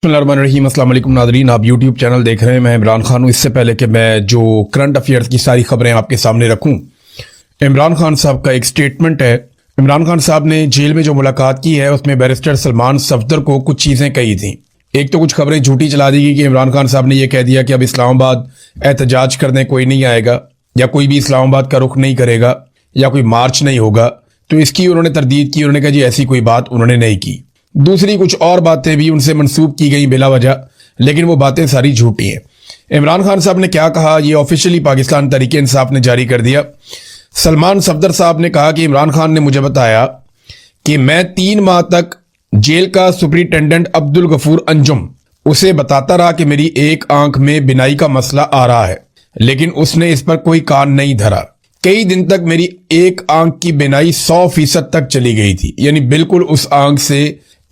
बिस्मिल्लाहिर्रहमानिर्रहीम। अस्सलाम वालेकुम नाज़रीन, आप यूट्यूब चैनल देख रहे हैं। मैं इमरान खान हूँ। इससे पहले कि मैं जो करंट अफेयर्स की सारी खबरें आपके सामने रखूं, इमरान खान साहब का एक स्टेटमेंट है। इमरान खान साहब ने जेल में जो मुलाकात की है उसमें बैरिस्टर सलमान सफदर को कुछ चीज़ें कही थी। एक तो कुछ खबरें झूठी चला दी गई कि इमरान खान साहब ने यह कह दिया कि अब इस्लामाबाद एहतजाज करने कोई नहीं आएगा या कोई भी इस्लामाबाद का रुख नहीं करेगा या कोई मार्च नहीं होगा। तो इसकी उन्होंने तरदीद की। उन्होंने कहा जी ऐसी कोई बात उन्होंने नहीं की। दूसरी कुछ और बातें भी उनसे मंसूब की गई बिला वजह, लेकिन वो बातें सारी झूठी हैं। इमरान खान साहब ने क्या कहा, ये ऑफिशियली पाकिस्तान तहरीक इंसाफ ने जारी कर दिया। सलमान सफदर साहब ने कहा कि इमरान खान ने मुझे बताया कि मैं 3 माह तक जेल का सुपरिटेंडेंट अब्दुल गफूर अंजुम उसे बताता रहा कि मेरी एक आंख में बिनाई का मसला आ रहा है, लेकिन उसने इस पर कोई कान नहीं धरा। कई दिन तक मेरी एक आंख की बिनाई 100% तक चली गई थी, यानी बिल्कुल उस आंख से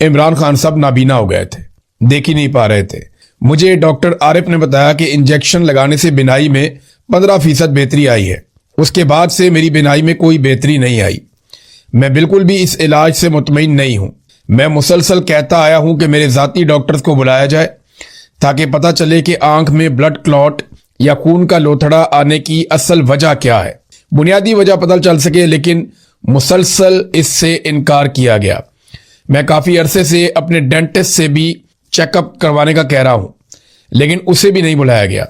इमरान खान साहब नाबीना हो गए थे, देख ही नहीं पा रहे थे। मुझे डॉक्टर आरिफ ने बताया कि इंजेक्शन लगाने से बिनाई में 15% बेहतरी आई है। उसके बाद से मेरी बिनाई में कोई बेहतरी नहीं आई। मैं बिल्कुल भी इस इलाज से मुतमईन नहीं हूं। मैं मुसलसल कहता आया हूं कि मेरे जाती डॉक्टर्स को बुलाया जाए ताकि पता चले कि आंख में ब्लड क्लॉट या खून का लोथड़ा आने की असल वजह क्या है, बुनियादी वजह पता चल सके, लेकिन मुसलसल इससे इनकार किया गया। मैं काफ़ी अरसे से अपने डेंटिस्ट से भी चेकअप करवाने का कह रहा हूं, लेकिन उसे भी नहीं बुलाया गया।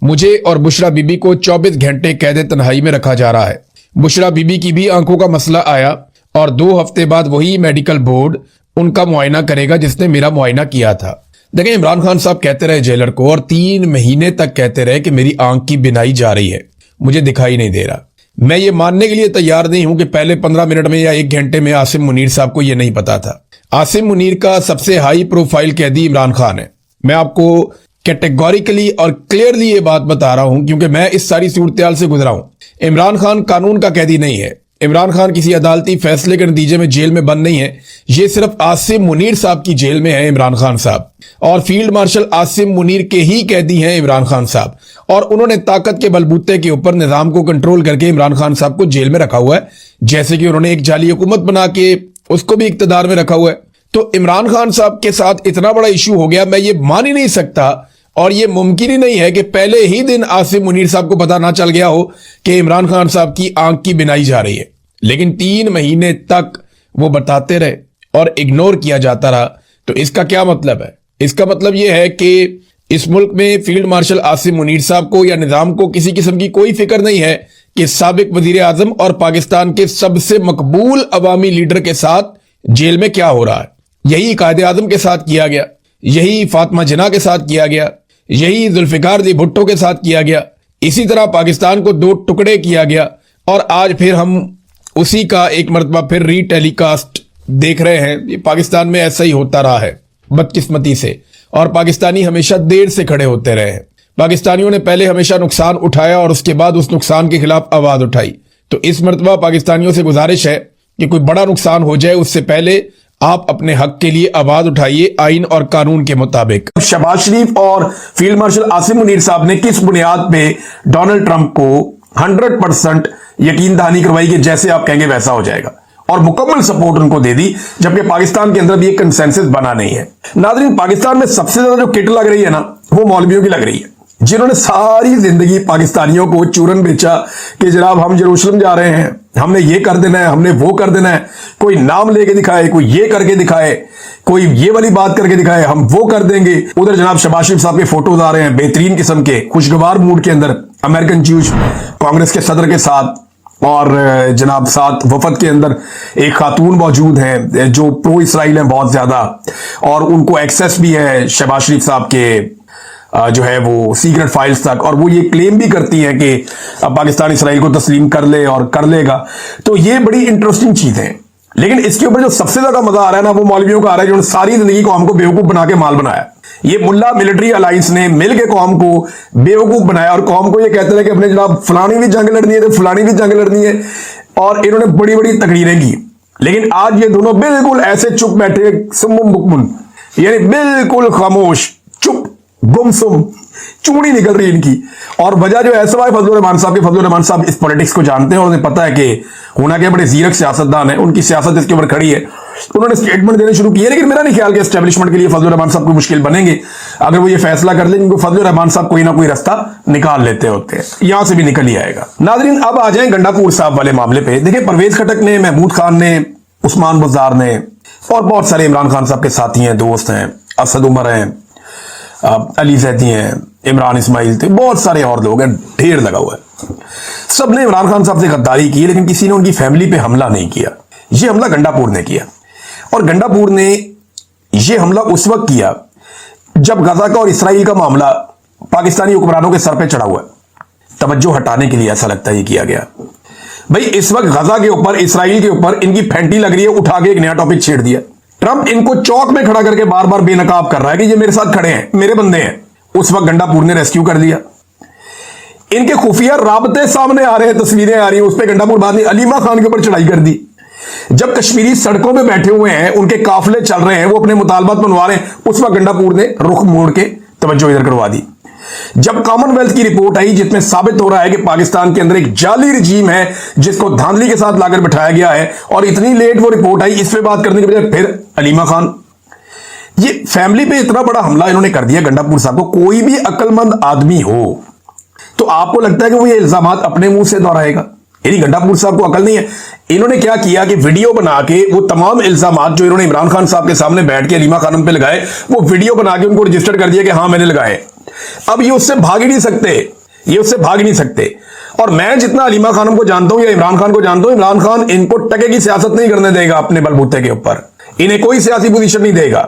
मुझे और बुशरा बीबी को 24 घंटे कैद तन्हाई में रखा जा रहा है। बुशरा बीबी की भी आंखों का मसला आया और 2 हफ्ते बाद वही मेडिकल बोर्ड उनका मुआयना करेगा जिसने मेरा मुआयना किया था। देखें, इमरान खान साहब कहते रहे जेलर को और 3 महीने तक कहते रहे कि मेरी आंख की बिनाई जा रही है, मुझे दिखाई नहीं दे रहा। मैं ये मानने के लिए तैयार नहीं हूं कि पहले 15 मिनट में या 1 घंटे में आसिम मुनीर साहब को यह नहीं पता था। आसिम मुनीर का सबसे हाई प्रोफाइल कैदी इमरान खान है। मैं आपको कैटेगोरिकली और क्लियरली ये बात बता रहा हूं क्योंकि मैं इस सारी सूरत से गुजरा हूं। इमरान खान कानून का कैदी नहीं है। इमरान खान किसी अदालती फैसले के नतीजे में जेल में बंद नहीं है। ये सिर्फ आसिम मुनीर साहब की जेल में है इमरान खान साहब, और फील्ड मार्शल आसिम मुनीर के ही कैदी हैं इमरान खान साहब, और उन्होंने ताकत के बलबूते के ऊपर निजाम को कंट्रोल करके इमरान खान साहब को जेल में रखा हुआ है, जैसे कि उन्होंने एक जाली हुकूमत बना के उसको भी इक्तदार में रखा हुआ है। तो इमरान खान साहब के साथ इतना बड़ा इशू हो गया, मैं ये मान ही नहीं सकता, और ये मुमकिन ही नहीं है कि पहले ही दिन आसिम मुनीर साहब को पता ना चल गया हो कि इमरान खान साहब की आंख की बिनाई जा रही है। लेकिन 3 महीने तक वो बताते रहे और इग्नोर किया जाता रहा। तो इसका क्या मतलब है? इसका मतलब यह है कि इस मुल्क में फील्ड मार्शल आसिम मुनीर साहब को या निजाम को किसी किस्म की कोई फिक्र नहीं है कि साबिक वजीर आजम और पाकिस्तान के सबसे मकबूल अवामी लीडर के साथ जेल में क्या हो रहा है। यही कायदे आजम के साथ किया गया, यही फातिमा जिन्ना के साथ किया गया, यही जुल्फिकार अली भुट्टो के साथ किया गया। इसी तरह पाकिस्तान को 2 टुकड़े किया गया, और आज फिर हम उसी का एक मरतबा फिर रीटेलीकास्ट देख रहे हैं। ये पाकिस्तान में ऐसा ही होता रहा है बदकिस्मती से, और पाकिस्तानी हमेशा देर से खड़े होते रहे हैं। पाकिस्तानियों ने पहले हमेशा नुकसान उठाया और उसके बाद उस नुकसान के खिलाफ आवाज उठाई। तो इस मरतबा पाकिस्तानियों से गुजारिश है कि कोई बड़ा नुकसान हो जाए उससे पहले आप अपने हक के लिए आवाज उठाइए आइन और कानून के मुताबिक। शहबाज शरीफ और फील्ड मार्शल आसिम मुनीर साहब ने किस बुनियाद पे डोनाल्ड ट्रंप को 100% यकीन दहानी करवाई कि जैसे आप कहेंगे वैसा हो जाएगा, और मुकम्मल सपोर्ट उनको दे दी, जबकि पाकिस्तान के अंदर भी एक कंसेंसस बना नहीं है। नाज़रीन, पाकिस्तान में सबसे ज्यादा जो किट लग रही है ना, वो मौलवियों की लग रही है, जिन्होंने सारी जिंदगी पाकिस्तानियों को चूरन बेचा कि जनाब हम यरूशलेम जा रहे हैं, हमने ये कर देना है, हमने वो कर देना है। कोई नाम लेके दिखाए, कोई ये करके दिखाए, कोई ये वाली बात करके दिखाए, हम वो कर देंगे। उधर जनाब शहबाज शरीफ साहब के फोटोज आ रहे हैं बेहतरीन किस्म के, खुशगवार मूड के अंदर, अमेरिकन ज्यूज कांग्रेस के सदर के साथ, और जनाब साथ वफद के अंदर एक खातून मौजूद हैं जो प्रो इसराइल हैं बहुत ज्यादा, और उनको एक्सेस भी है शहबाज शरीफ साहब के जो है वो सीक्रेट फाइल्स तक, और वो ये क्लेम भी करती हैं कि पाकिस्तान इसराइल को तस्लीम कर ले और कर लेगा। तो ये बड़ी इंटरेस्टिंग चीज है। लेकिन इसके ऊपर जो सबसे ज्यादा मजा आ रहा है ना, वो मौलवियों का आ रहा है जिन्होंने सारी जिंदगी कौम को बेवकूफ बना के माल बनाया। ये मुल्ला मिलिट्री अलायंस ने मिल के कौम को बेवकूफ बनाया, और कौम को ये कहते रहे कि अपने जनाब फलानी भी जंग लड़नी है तो फलानी भी जंग लड़नी है, और इन्होंने बड़ी बड़ी तकरीरें की। लेकिन आज ये दोनों बिल्कुल ऐसे चुप बैठे, सुम्मुम बुकमुन, यानी बिल्कुल खामोश, चुप गुमसुम, चूड़ी निकल रही इनकी। और वजह जो है सवाए फजलुर रहमान साहब के, फजलुर रहमान साहब इस पॉलिटिक्स को जानते हैं और उन्हें पता है कि होना क्या बड़े जीरक सियासतदान है, उनकी सियासत इसके ऊपर खड़ी है उन्होंने स्टेटमेंट देने शुरू किए, लेकिन मेरा नहीं ख्याल कि एस्टेब्लिशमेंट के लिए फजलुर रहमान साहब को मुश्किल बनेंगे अगर वो ये फैसला कर लें, क्योंकि फजलुर रहमान साहब कोई ना कोई रास्ता निकाल लेते होते हैं, यहां से भी निकल ही आएगा। नाजरीन, अब आ जाएं गंडापुर साहब वाले मामले पे। देखिए, परवेज खटक ने, महमूद खान ने, उस्मान बुज़दार ने और बहुत सारे इमरान खान साहब के साथी हैं, दोस्त हैं, असद उमर हैं, अली जैदी हैं, इमरान इस्माइल थे, बहुत सारे और लोग हैं, ढेर लगा हुआ है। सबने इमरान खान साहब से गद्दारी की, लेकिन किसी ने उनकी फैमिली पे हमला नहीं किया। ये हमला गंडापुर ने किया, और गंडापुर ने ये हमला उस वक्त किया जब गजा का और इसराइल का मामला पाकिस्तानी हुक्मरानों के सर पे चढ़ा हुआ है। तवज्जो हटाने के लिए ऐसा लगता है ये किया गया। भाई, इस वक्त गजा के ऊपर, इसराइल के ऊपर इनकी फैंटी लग रही है, उठा के एक नया टॉपिक छेड़ दिया। ट्रंप इनको चौक में खड़ा करके बार बार बेनकाब कर रहा है कि ये मेरे साथ खड़े हैं, मेरे बंदे हैं। उस वक्त गंडापुर ने रेस्क्यू कर लिया। इनके खुफिया राबते सामने आ रहे हैं, तस्वीरें आ रही हैं, उस पर गंडापुर बाद में अलीमा खान के ऊपर चढ़ाई कर दी। जब कश्मीरी सड़कों पे बैठे हुए हैं, उनके काफिले चल रहे हैं, वो अपने मुतालबात मनवा रहे हैं, उस वक्त गंडापुर ने रुख मोड़ के तवज्जो इधर करवा दी। जब कॉमनवेल्थ की रिपोर्ट आई जिसमें साबित हो रहा है कि पाकिस्तान के अंदर एक जाली रजीम है जिसको धांधली के साथ लाकर बिठाया गया है, और इतनी लेट वो रिपोर्ट आई, इस पे बात करने के बजाय फिर अलीमा खान। ये फैमिली पे इतना बड़ा हमला इन्होंने कर दिया गंडापुर साहब को। कोई भी अक्लमंद आदमी हो तो आपको लगता है कि वो ये इल्जामात अपने मुंह से दोहराएगा? यानी गंडापुर साहब को अकल नहीं है। इन्होंने क्या किया कि वीडियो बना के वो तमाम इल्जामात जो इन्होंने इमरान खान साहब के सामने बैठ के अलीमा खानम पे लगाए, वो वीडियो बना के उनको रजिस्टर कर दिया कि हाँ मैंने लगाए। अब ये उससे भाग ही नहीं सकते, ये उससे भाग ही नहीं सकते। और मैं जितना अलीमा खानम को जानता हूं या इमरान खान को जानता हूं, इमरान खान इनको टके की सियासत नहीं करने देगा अपने बलबूते के ऊपर, इन्हें कोई सियासी पोजीशन नहीं देगा।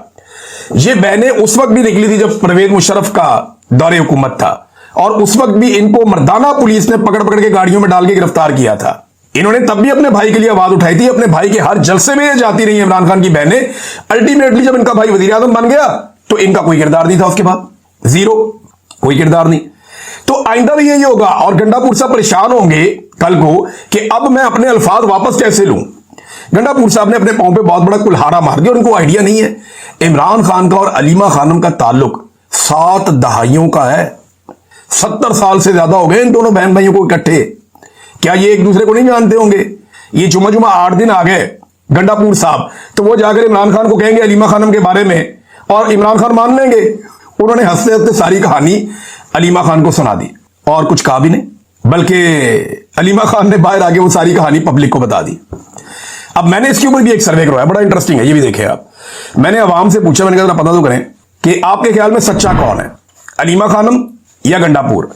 ये बहनें उस वक्त भी निकली थी जब परवेज मुशर्रफ का दौरे हुकूमत था, और उस वक्त भी इनको मर्दाना पुलिस ने पकड़ पकड़ के गाड़ियों में डाल के गिरफ्तार किया था। इन्होंने तब भी अपने भाई के लिए आवाज उठाई थी, अपने भाई के हर जलसे में ये जाती रही इमरान खान की बहनें। अल्टीमेटली जब इनका भाई वजीर आजम बन गया तो इनका कोई किरदार नहीं था, उसके बाद जीरो, कोई किरदार नहीं। तो आइंदा भी यही होगा, और गंडापुर साहब परेशान होंगे कल को कि अब मैं अपने अल्फाज वापस कैसे लूं। गंडापुर साहब ने अपने पांव पे बहुत बड़ा कुल्हाड़ा मार दिया, और उनको आइडिया नहीं है इमरान खान का और अलीमा खानम का ताल्लुक 7 दहाइयों का है। 70 साल से ज्यादा हो गए इन दोनों बहन भाइयों को इकट्ठे। क्या ये एक दूसरे को नहीं जानते होंगे? ये जुमा 8 दिन आ गए गंडापुर साहब, तो वो जाकर इमरान खान को कहेंगे अलीमा खानम के बारे में, और इमरान खान मान लेंगे। उन्होंने हंसते हंसते सारी कहानी अलीमा खान को सुना दी, और कुछ कहा भी नहीं, बल्कि अलीमा खान ने बाहर आके वो सारी कहानी पब्लिक को बता दी। अब मैंने इसके ऊपर भी एक सर्वे करवाया, बड़ा इंटरेस्टिंग है, ये भी देखें आप। मैंने आवाम से पूछा, मैंने कहा पता तो करें कि आपके ख्याल में सच्चा कौन है, अलीमा खानम या गंडापुर?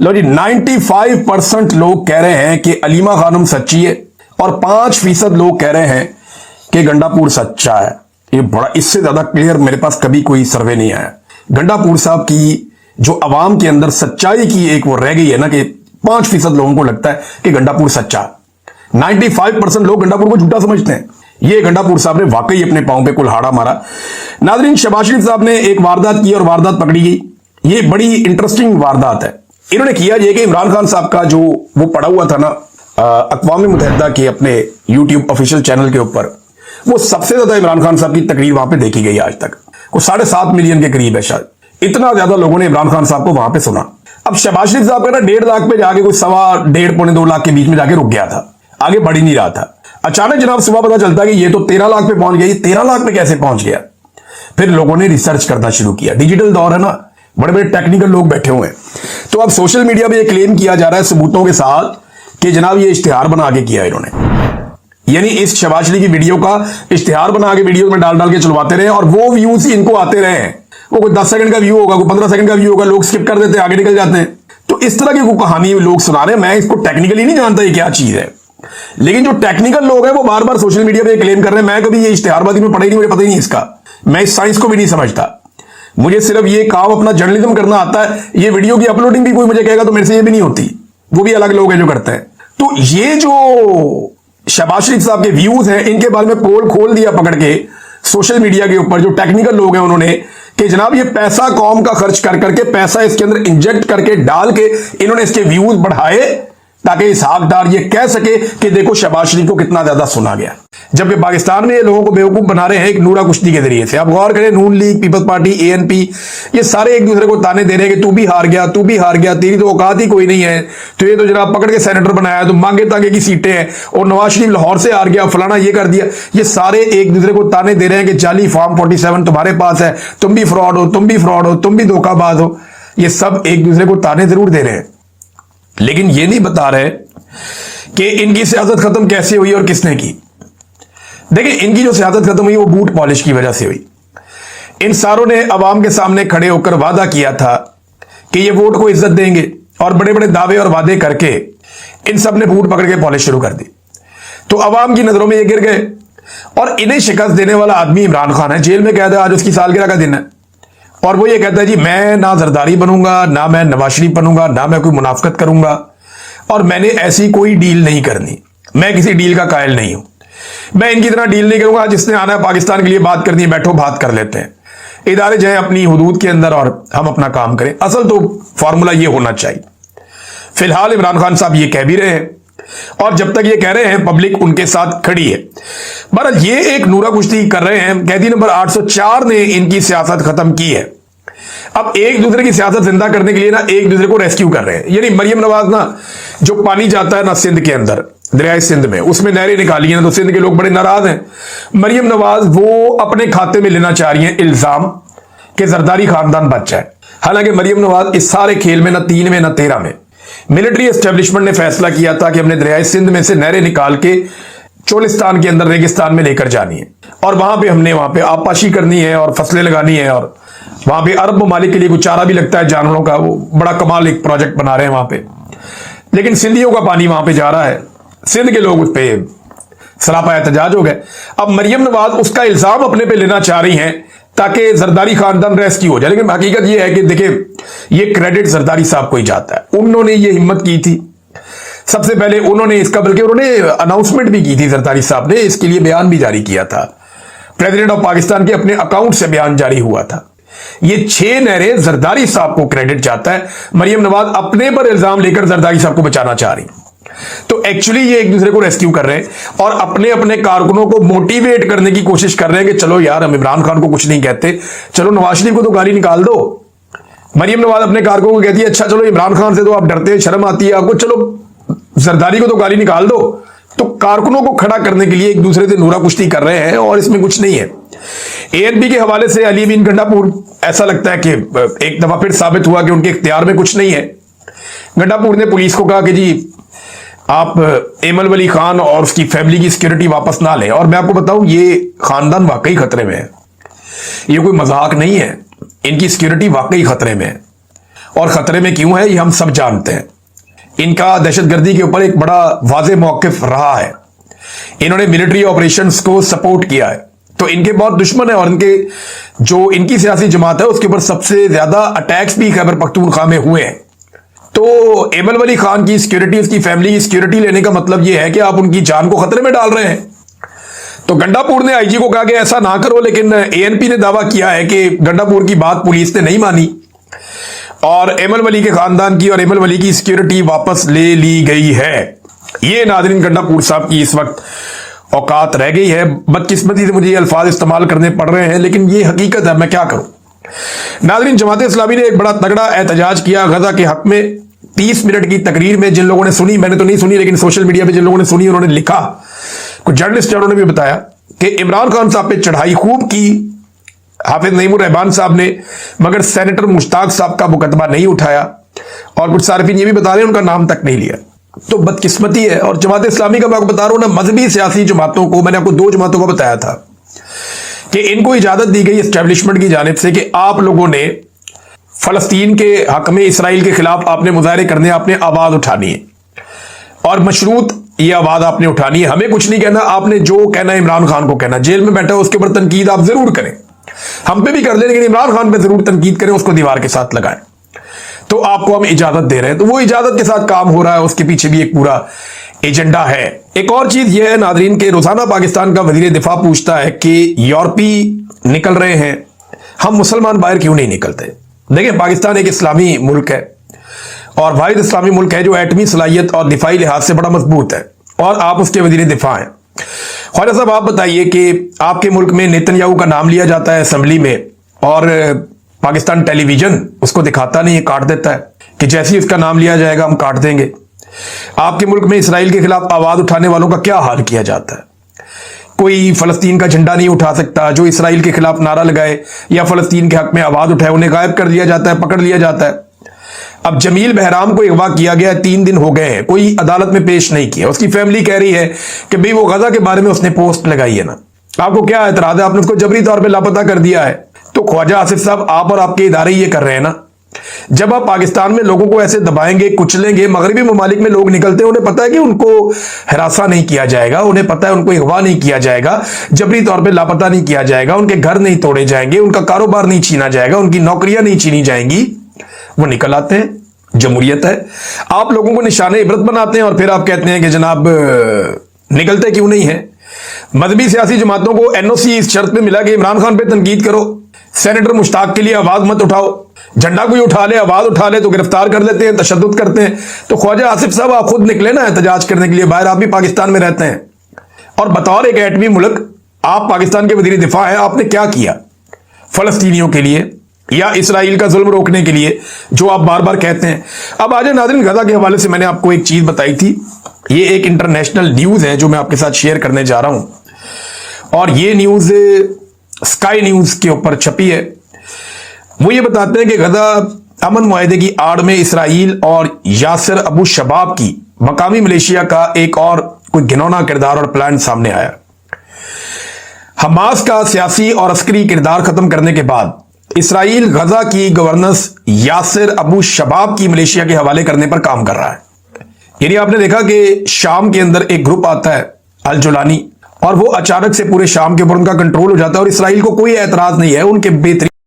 लो जी, 95% लोग कह रहे हैं कि अलीमा खानम सच्ची है, और 5% लोग कह रहे हैं कि गंडापुर सच्चा है। ये बड़ा, इससे ज्यादा क्लियर मेरे पास कभी कोई सर्वे नहीं आया। गंडापुर साहब की जो अवाम के अंदर सच्चाई की एक वो रह गई है ना, कि 5% लोगों को लगता है कि गंडापुर सच्चा। 95% लोग गंडापुर को झूठा समझते हैं। ये गंडापुर साहब ने वाकई अपने पांव पे कुल्हाड़ा मारा। नाजरीन, शहबाज शरीफ साहब ने एक वारदात की और वारदात पकड़ी गई। ये बड़ी इंटरेस्टिंग वारदात है। इन्होंने किया ये कि इमरान खान साहब का जो वो पड़ा हुआ था ना अक़वाम मुत्तहिदा के अपने यूट्यूब ऑफिशियल चैनल के ऊपर, वो सबसे ज्यादा इमरान खान साहब की तकरीर वहां पे देखी गई आज तक। वो 7.5 मिलियन के करीब है शायद, इतना ज्यादा लोगों ने इमरान खान साहब को वहां पे सुना। अब शहबाज शरीफ साहब का ना 1.5 लाख पे जाके कोई 1.25 पौने 2 लाख के बीच में जाके रुक गया था, आगे बढ़ ही नहीं रहा था। अचानक जनाब सुबह पता चलता है कि ये तो 13 लाख पे पहुंच गया। ये 13 लाख पे कैसे पहुंच गया? फिर लोगों ने रिसर्च करना शुरू किया। डिजिटल दौर है ना, बड़े बड़े टेक्निकल लोग बैठे हुए हैं। तो अब सोशल मीडिया पे ये क्लेम किया जा रहा है सबूतों के साथ कि जनाब ये इश्तिहार बना के किया इन्होंने, यानी इस शहबाज शरीफ की वीडियो का इश्तिहार बना के वीडियो में डाल डाल के चलवाते रहे, और वो व्यूज इनको आते रहे। वो कोई 10 सेकंड का व्यू होगा, कोई 15 सेकंड का व्यू होगा, लोग स्किप कर देते हैं, आगे निकल जाते हैं। तो इस तरह की कोई कहानी लोग सुना रहे हैं। मैं इसको टेक्निकली नहीं जानता ये क्या चीज है, लेकिन जो टेक्निकल लोग हैं वो बार बार सोशल मीडिया पे क्लेम कर रहे हैं। मैं कभी ये इश्तिहारबाजी में पढ़ा ही नहीं, मुझे पता ही नहीं इसका, मैं इस साइंस को भी नहीं समझता। मुझे सिर्फ ये काम अपना जर्नलिज्म करना आता है। ये वीडियो की अपलोडिंग भी कोई मुझे कहेगा तो मेरे से ये भी नहीं होती, वो भी अलग लोग हैं जो करते हैं। तो ये जो शहबाज शरीफ साहब के व्यूज हैं, इनके बारे में पोल खोल दिया पकड़ के सोशल मीडिया के ऊपर जो टेक्निकल लोग हैं उन्होंने, कि जनाब ये पैसा कौम का खर्च कर करके, पैसा इसके अंदर इंजेक्ट करके डाल के इन्होंने इसके व्यूज बढ़ाए, ताकि इसहाक डार ये कह सके कि देखो शहबाज शरीफ को कितना ज्यादा सुना गया। जबकि पाकिस्तान में ये लोगों को बेवकूफ बना रहे हैं एक नूरा कुश्ती के जरिए से। आप गौर करें, नून लीग, पीपल्स पार्टी, एएनपी, ये सारे एक दूसरे को ताने दे रहे हैं कि तू भी हार गया, तू भी हार गया, तेरी तो औकात ही कोई नहीं है, तो ये तो जनाब पकड़ के सेनेटर बनाया, तो मांगे तांगे की सीटें हैं, और नवाज शरीफ लाहौर से हार गया, फलाना ये कर दिया। ये सारे एक दूसरे को ताने दे रहे हैं कि जाली फॉर्म 47 तुम्हारे पास है, तुम भी फ्रॉड हो, तुम भी फ्रॉड हो, तुम भी धोखाबाज हो। ये सब एक दूसरे को ताने जरूर दे रहे हैं, लेकिन ये नहीं बता रहे कि इनकी सियासत खत्म कैसे हुई और किसने की। देखिए, इनकी जो सियासत खत्म हुई वो बूट पॉलिश की वजह से हुई। इन सारों ने अवाम के सामने खड़े होकर वादा किया था कि ये वोट को इज्जत देंगे, और बड़े बड़े दावे और वादे करके इन सब ने बूट पकड़ के पॉलिश शुरू कर दी। तो अवाम की नजरों में ये गिर गए, और इन्हें शिकस्त देने वाला आदमी इमरान खान है। जेल में कैद है, आज उसकी सालगिरह का दिन है, और वो ये कहता है जी मैं ना जरदारी बनूंगा, ना मैं नवाज शरीफ बनूंगा, ना मैं कोई मुनाफकत करूंगा, और मैंने ऐसी कोई डील नहीं करनी, मैं किसी डील का कायल नहीं हूं, मैं इनकी तरह डील नहीं करूंगा। जिसने आना है पाकिस्तान के लिए बात करनी है, बैठो बात कर लेते हैं, इदारे जाए अपनी हुदूद के अंदर और हम अपना काम करें। असल तो फॉर्मूला ये होना चाहिए। फिलहाल इमरान खान साहब ये कह भी रहे हैं, और जब तक ये कह रहे हैं पब्लिक उनके साथ खड़ी है। बहरहाल ये एक नूरा कुश्ती कर रहे हैं। कैदी नंबर 804 ने इनकी सियासत खत्म की है। अब एक दूसरे की सियासत जिंदा करने के लिए ना एक दूसरे को रेस्क्यू कर रहे हैं। यानी मरियम नवाज ना, जो पानी जाता है ना सिंध के अंदर, दरियाए सिंध में, उसमें नहरें निकाली हैं, तो सिंध के लोग बड़े नाराज हैं। मरियम नवाज वो अपने खाते में लेना चाह रही हैं इल्जाम कि जरदारी खानदान बच जाए। हालांकि मरियम नवाज इस सारे खेल में ना 3 में ना 13 में, मिलिट्री एस्टेब्लिशमेंट ने फैसला किया था कि हमने दरियाए सिंध में से नहरें निकाल के चोलिस्तान के अंदर रेगिस्तान में लेकर जानी है, और वहां पे हमने वहां पे आबपाशी करनी है और फसलें लगानी है, और वहां पे अरब ममालिक के लिए कुछ चारा भी लगता है जानवरों का। वो बड़ा कमाल एक प्रोजेक्ट बना रहे हैं वहां पे, लेकिन सिंधियों का पानी वहां पे जा रहा है। सिंध के लोग उस पर सरापा एहतजाज हो गए। अब मरियम नवाज उसका इल्जाम अपने पे लेना चाह रही हैं ताकि जरदारी खानदान रेस्क्यू हो जाए। लेकिन हकीकत यह है कि देखिए, ये क्रेडिट जरदारी साहब को ही जाता है। उन्होंने ये हिम्मत की थी सबसे पहले, उन्होंने इसका, बल्कि उन्होंने अनाउंसमेंट भी की थी, जरदारी साहब ने इसके लिए बयान भी जारी किया था। प्रेसिडेंट ऑफ पाकिस्तान के अपने अकाउंट से बयान जारी हुआ था। ये 6 नहरें जरदारी साहब को क्रेडिट जाता है। मरियम नवाज अपने पर इल्जाम लेकर जरदारी साहब को बचाना चाह रही। तो एक्चुअली ये एक दूसरे को रेस्क्यू कर रहे हैं, और अपने अपने कारकुनों को मोटिवेट करने की कोशिश कर रहे हैं कि चलो यार, हम इमरान खान को कुछ नहीं कहते, चलो नवाज शरीफ को तो गाली निकाल दो। मरियम नवाज अपने कारकुनों को कहती है, अच्छा चलो इमरान खान से तो आप डरते हैं, शर्म आती है आपको, चलो जरदारी को तो गाली निकाल दो। तो कारकुनों को खड़ा करने के लिए एक दूसरे से नूरा कुश्ती कर रहे हैं, और इसमें कुछ नहीं है। एएनपी के हवाले से अली बिन गंडापुर, ऐसा लगता है कि एक दफा फिर साबित हुआ कि उनके इख्तियार में कुछ नहीं है। गंडापुर ने पुलिस को कहा कि जी आप एमल वली खान और उसकी फैमिली की सिक्योरिटी वापस ना लें, और मैं आपको बताऊं ये खानदान वाकई खतरे में है, ये कोई मजाक नहीं है, इनकी सिक्योरिटी वाकई खतरे में है। और खतरे में क्यों है ये हम सब जानते हैं। इनका दहशतगर्दी के ऊपर एक बड़ा वाज़ेह मौक़िफ़ रहा है, इन्होंने मिलिट्री ऑपरेशंस को सपोर्ट किया है, तो इनके बहुत दुश्मन है, और इनके जो इनकी सियासी जमात है उसके ऊपर सबसे ज्यादा अटैक्स भी खैबर पख्तूनख्वा में हुए हैं। तो एमल वली खान की सिक्योरिटी, उसकी फैमिली की सिक्योरिटी लेने का मतलब यह है कि आप उनकी जान को खतरे में डाल रहे हैं। तो गंडापुर ने आईजी को कहा कि ऐसा ना करो, लेकिन एएनपी ने दावा किया है कि गंडापुर की बात पुलिस ने नहीं मानी, और एमल वली के खानदान की और एमल वली की सिक्योरिटी वापस ले ली गई है। ये नाज़रीन गंडापुर साहब की इस वक्त औकात रह गई है। बदकिस्मती से मुझे ये अल्फाज इस्तेमाल करने पड़ रहे हैं, लेकिन ये हकीकत है, मैं क्या करूं। नाज़रीन, जमात इस्लामी ने एक बड़ा तगड़ा एहतजाज किया गजा के हक में। 30 मिनट की तकरीर में जिन लोगों ने सुनी, मैंने तो नहीं सुनी, लेकिन सोशल मीडिया पे जिन लोगों ने सुनी उन्होंने लिखा, कुछ जर्नलिस्ट ने भी बताया कि इमरान खान साहब पे चढ़ाई खूब की हाफिज नईमुर रहमान साहब ने, मगर सेनेटर मुश्ताक साहब का मुकदमा नहीं उठाया, और कुछ सार्फिन ये भी बता रहे हैं उनका नाम तक नहीं लिया। तो बदकिस्मती है। और जमात इस्लामी का मैं आपको बता रहा हूं ना, मजहबी सियासी जमातों को, मैंने आपको 2 जमातों को बताया था कि इनको इजाजत दी गई एस्टेब्लिशमेंट की जानिब से कि आप लोगों ने फलस्तीन के हक में, इसराइल के खिलाफ आपने मुजाहरे करने, आपने आवाज उठानी है, और मशरूत ये आवाज आपने उठानी है। हमें कुछ नहीं कहना, आपने जो कहना है इमरान खान को कहना। जेल में बैठा है उसके ऊपर तनकीद आप जरूर करें, हम पे भी कर लें, लेकिन इमरान खान पे जरूर तनकीद करें, उसको दीवार के साथ लगाएं। तो आपको हम इजाजत दे रहे हैं, तो वो इजाजत के साथ काम हो रहा है, उसके पीछे भी एक पूरा एजेंडा है। एक और चीज यह है नादरीन के रोजाना पाकिस्तान का वजीर दिफा पूछता है कि यूरोपी निकल रहे हैं, हम मुसलमान बाहर क्यों नहीं निकलते। देखिए, पाकिस्तान एक इस्लामी मुल्क है, और वाहिद इस्लामी मुल्क है जो एटमी सलाहियत और दिफाई लिहाज से बड़ा मजबूत है, और आप उसके वजीर दिफा हैं। ख्वाजा साहब आप बताइए कि आपके मुल्क में नेतन्याहू का नाम लिया जाता है असेंबली में और पाकिस्तान टेलीविजन उसको दिखाता नहीं है, काट देता है कि जैसे ही उसका नाम लिया जाएगा हम काट देंगे। आपके मुल्क में इसराइल के खिलाफ आवाज उठाने वालों का क्या हाल किया जाता है? कोई फलस्तीन का झंडा नहीं उठा सकता, जो इसराइल के खिलाफ नारा लगाए या फलस्तीन के हक में आवाज उठाए उन्हें गायब कर दिया जाता है, पकड़ लिया जाता है। अब जमील बहराम को अगवा किया गया, 3 दिन हो गए हैं, कोई अदालत में पेश नहीं किया। उसकी फैमिली कह रही है कि भाई वो गजा के बारे में उसने पोस्ट लगाई है ना, आपको क्या एतराज है? आपने उसको जबरी तौर पे लापता कर दिया है। तो ख्वाजा आसिफ साहब, आप और आपके इदारे ये कर रहे हैं ना। जब आप पाकिस्तान में लोगों को ऐसे दबाएंगे, कुचलेंगे, मगरबी ममालिक में लोग निकलते हैं, उन्हें पता है कि उनको हिरासा नहीं किया जाएगा, उन्हें पता है उनको अगवा नहीं किया जाएगा, जबरी तौर पे लापता नहीं किया जाएगा, उनके घर नहीं तोड़े जाएंगे, उनका कारोबार नहीं छीना जाएगा, उनकी नौकरियां नहीं छीनी जाएंगी। वो निकल आते हैं, जमहूरियत है। आप लोगों को निशाने इबरत बनाते हैं और फिर आप कहते हैं कि जनाब निकलते क्यों नहीं है? मजहबी सियासी जमातों को एनओसी इस शर्त पे मिला कि इमरान खान पे तनकीद करो, सेनेटर मुश्ताक के लिए आवाज मत उठाओ। झंडा कोई उठा ले, आवाज उठा ले तो गिरफ्तार कर लेते हैं, तशद्दुद करते हैं। तो ख्वाजा आसिफ साहब, आप खुद निकले ना एहतजाज करने के लिए बाहर, आप भी पाकिस्तान में रहते हैं और बतौर एक एटमी मुल्क आप पाकिस्तान के वजीर दिफा हैं, आपने क्या किया फलस्तीनियों के लिए या इसराइल का जुल्म रोकने के लिए जो आप बार बार कहते हैं? अब आज नाज़रीन, गजा के हवाले से मैंने आपको एक चीज बताई थी, ये एक इंटरनेशनल न्यूज है जो मैं आपके साथ शेयर करने जा रहा हूं और ये न्यूज स्काई न्यूज के ऊपर छपी है। वो ये बताते हैं कि गजा अमन मुआहदे की आड़ में इसराइल और यासिर अबू शबाब की मकामी मलेशिया का एक और कोई घिनौना किरदार और प्लान सामने आया। हमास का सियासी और अस्करी किरदार खत्म करने के बाद इसराइल गजा की गवर्नेंस यासिर अबू शबाब की मलेशिया के हवाले करने पर काम कर रहा है। यानी आपने देखा कि शाम के अंदर एक ग्रुप आता है अल जुलानी और वो अचानक से पूरे शाम के ऊपर उनका कंट्रोल हो जाता है और इसराइल को कोई एतराज नहीं है उनके बेहतरीन